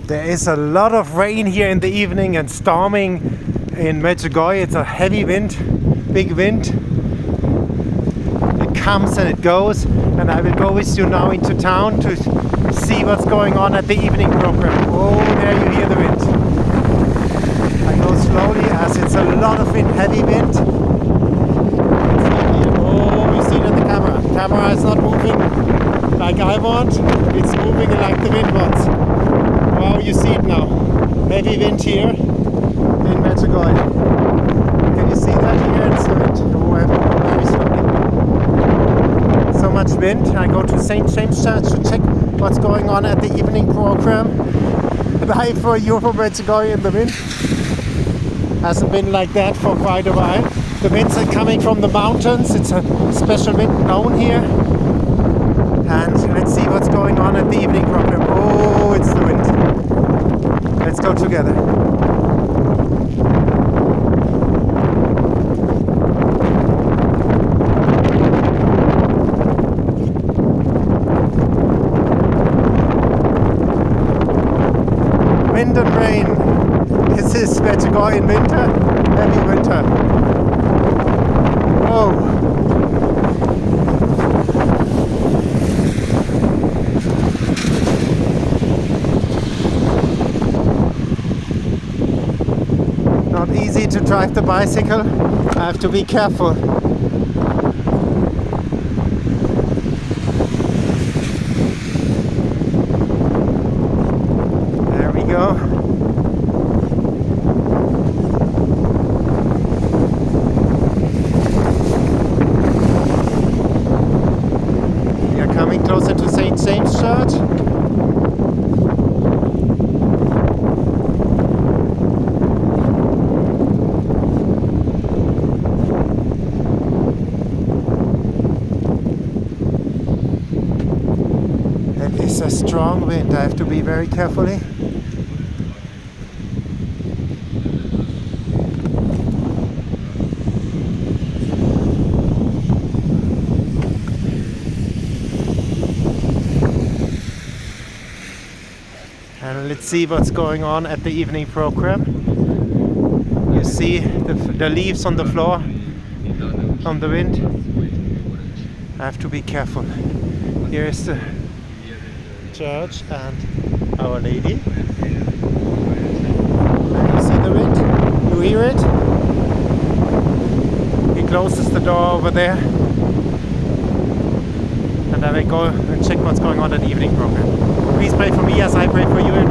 There is a lot of rain here in the evening and storming in Medjugorje. It's a heavy wind, big wind. It comes and it goes, and I will go with you now into town to see what's going on at the evening program. Oh, there you hear the wind. I go slowly as it's a lot of wind, heavy wind. Oh, you see it in the camera. The camera is not moving like I want, it's moving like the wind wants. Wow, you see it now. Heavy wind here in Medjugorje. Can you see that here? It's the wind. Oh, I have to go very slowly. So much wind. I go to St. James Church to check what's going on at the evening program. Bye for you from Medjugorje in the wind. Hasn't been like that for quite a while. The winds are coming from the mountains. It's a special wind known here. And let's see what's going on at the evening program. Oh, it's the wind. Let's go together. Wind and rain. This is Medjugorje in winter. Heavy winter. Oh. Not easy to drive the bicycle. I have to be careful. There we go. We are coming closer to St. James Church. It's a strong wind, I have to be very carefully. And let's see what's going on at the evening program. You see the leaves on the floor from the wind. I have to be careful. Here is the church and Our Lady. And you see the wind? You hear it? He closes the door over there. And I will go and check what's going on at the evening program. Please pray for me as I pray for you in